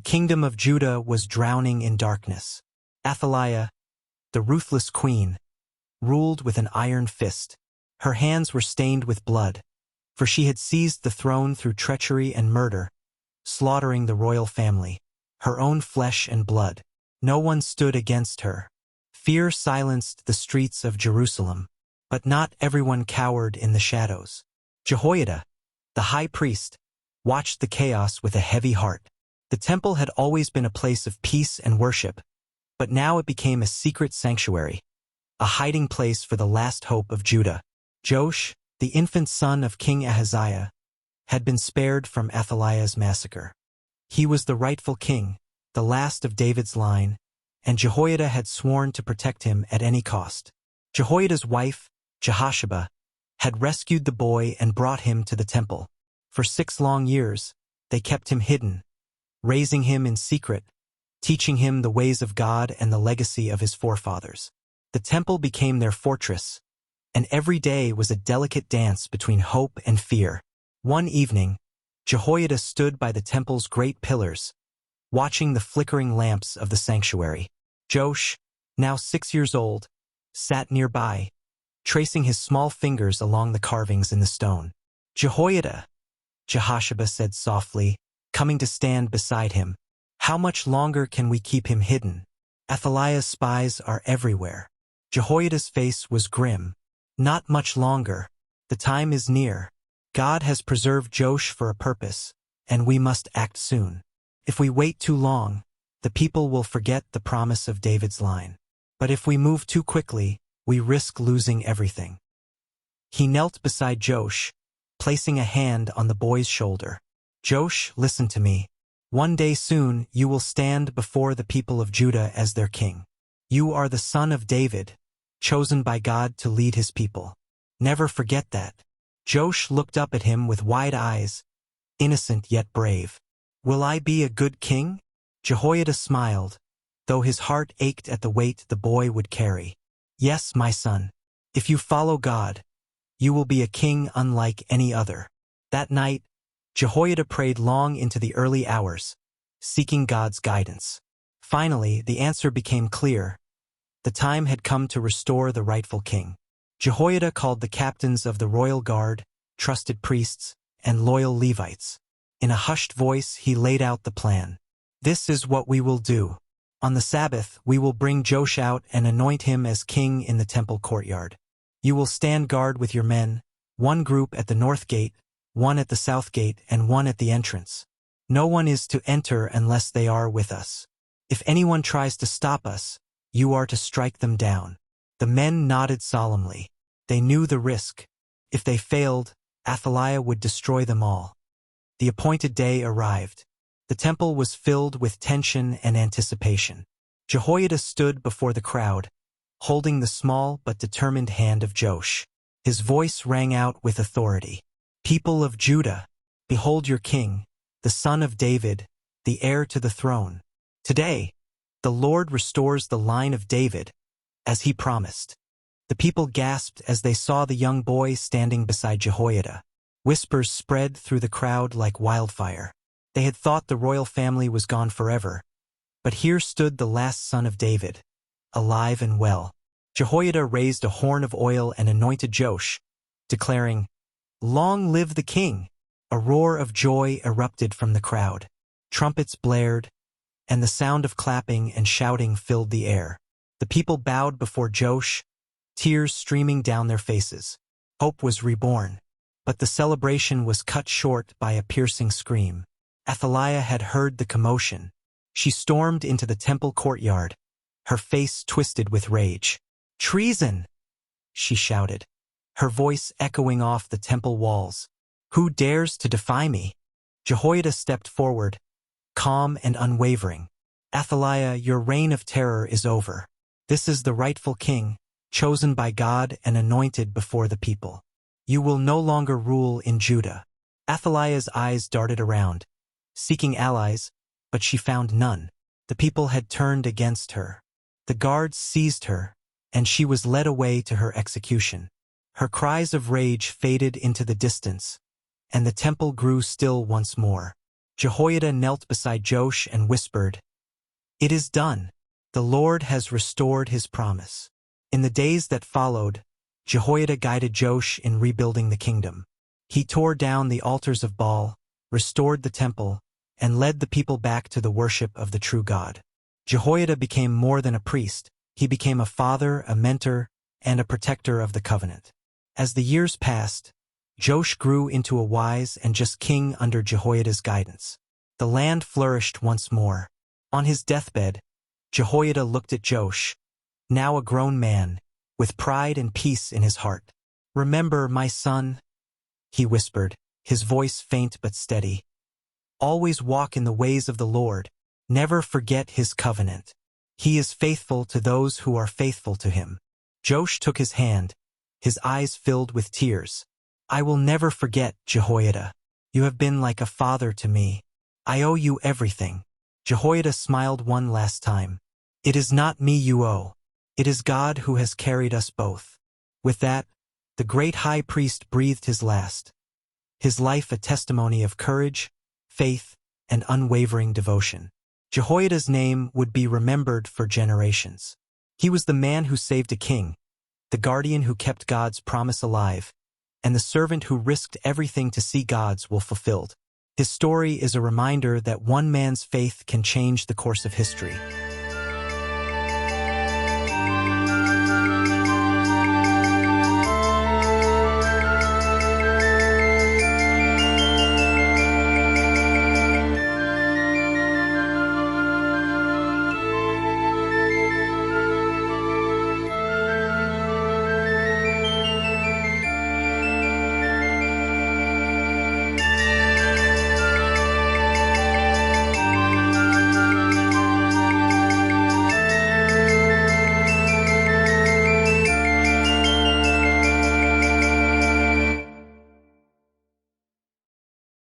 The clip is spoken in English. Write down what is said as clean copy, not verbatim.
kingdom of Judah was drowning in darkness. Athaliah, the ruthless queen, ruled with an iron fist. Her hands were stained with blood, for she had seized the throne through treachery and murder, slaughtering the royal family, her own flesh and blood. No one stood against her. Fear silenced the streets of Jerusalem, but not everyone cowered in the shadows. Jehoiada, the high priest, watched the chaos with a heavy heart. The temple had always been a place of peace and worship, but now it became a secret sanctuary, a hiding place for the last hope of Judah. Joash, the infant son of King Ahaziah, had been spared from Athaliah's massacre. He was the rightful king, the last of David's line, and Jehoiada had sworn to protect him at any cost. Jehoiada's wife, Jehosheba, had rescued the boy and brought him to the temple. For 6 long years, they kept him hidden, raising him in secret, teaching him the ways of God and the legacy of his forefathers. The temple became their fortress, and every day was a delicate dance between hope and fear. One evening, Jehoiada stood by the temple's great pillars, watching the flickering lamps of the sanctuary. Joash, now 6 years old, sat nearby, tracing his small fingers along the carvings in the stone. "Jehoiada," Jehosheba said softly, coming to stand beside him, "how much longer can we keep him hidden? Athaliah's spies are everywhere." Jehoiada's face was grim. "Not much longer. The time is near. God has preserved Joash for a purpose, and we must act soon. If we wait too long, the people will forget the promise of David's line. But if we move too quickly, we risk losing everything." He knelt beside Joash, placing a hand on the boy's shoulder. "Joash, listen to me. One day soon you will stand before the people of Judah as their king. You are the son of David, chosen by God to lead his people. Never forget that." Joash looked up at him with wide eyes, innocent yet brave. "Will I be a good king?" Jehoiada smiled, though his heart ached at the weight the boy would carry. "Yes, my son. If you follow God, you will be a king unlike any other." That night, Jehoiada prayed long into the early hours, seeking God's guidance. Finally, the answer became clear. The time had come to restore the rightful king. Jehoiada called the captains of the royal guard, trusted priests, and loyal Levites. In a hushed voice, he laid out the plan. "This is what we will do. On the Sabbath, we will bring Joash out and anoint him as king in the temple courtyard. You will stand guard with your men, one group at the north gate, one at the south gate, and one at the entrance. No one is to enter unless they are with us. If anyone tries to stop us, you are to strike them down." The men nodded solemnly. They knew the risk. If they failed, Athaliah would destroy them all. The appointed day arrived. The temple was filled with tension and anticipation. Jehoiada stood before the crowd, holding the small but determined hand of Joash. His voice rang out with authority. "People of Judah, behold your king, the son of David, the heir to the throne. Today, the Lord restores the line of David, as he promised." The people gasped as they saw the young boy standing beside Jehoiada. Whispers spread through the crowd like wildfire. They had thought the royal family was gone forever, but here stood the last son of David, alive and well. Jehoiada raised a horn of oil and anointed Joash, declaring, "Long live the king!" A roar of joy erupted from the crowd. Trumpets blared, and the sound of clapping and shouting filled the air. The people bowed before Joash, tears streaming down their faces. Hope was reborn. But the celebration was cut short by a piercing scream. Athaliah had heard the commotion. She stormed into the temple courtyard, her face twisted with rage. "Treason!" she shouted, her voice echoing off the temple walls. "Who dares to defy me?" Jehoiada stepped forward, calm and unwavering. "Athaliah, your reign of terror is over. This is the rightful king, chosen by God and anointed before the people. You will no longer rule in Judah." Athaliah's eyes darted around, seeking allies, but she found none. The people had turned against her. The guards seized her, and she was led away to her execution. Her cries of rage faded into the distance, and the temple grew still once more. Jehoiada knelt beside Joash and whispered, "It is done. The Lord has restored his promise." In the days that followed, Jehoiada guided Joash in rebuilding the kingdom. He tore down the altars of Baal, restored the temple, and led the people back to the worship of the true God. Jehoiada became more than a priest. He became a father, a mentor, and a protector of the covenant. As the years passed, Joash grew into a wise and just king under Jehoiada's guidance. The land flourished once more. On his deathbed, Jehoiada looked at Joash, now a grown man, with pride and peace in his heart. "Remember, my son," he whispered, his voice faint but steady. "Always walk in the ways of the Lord. Never forget his covenant. He is faithful to those who are faithful to him." Joash took his hand, his eyes filled with tears. "I will never forget, Jehoiada. You have been like a father to me. I owe you everything." Jehoiada smiled one last time. "It is not me you owe. It is God who has carried us both." With that, the great high priest breathed his last, his life a testimony of courage, faith, and unwavering devotion. Jehoiada's name would be remembered for generations. He was the man who saved a king, the guardian who kept God's promise alive, and the servant who risked everything to see God's will fulfilled. His story is a reminder that one man's faith can change the course of history.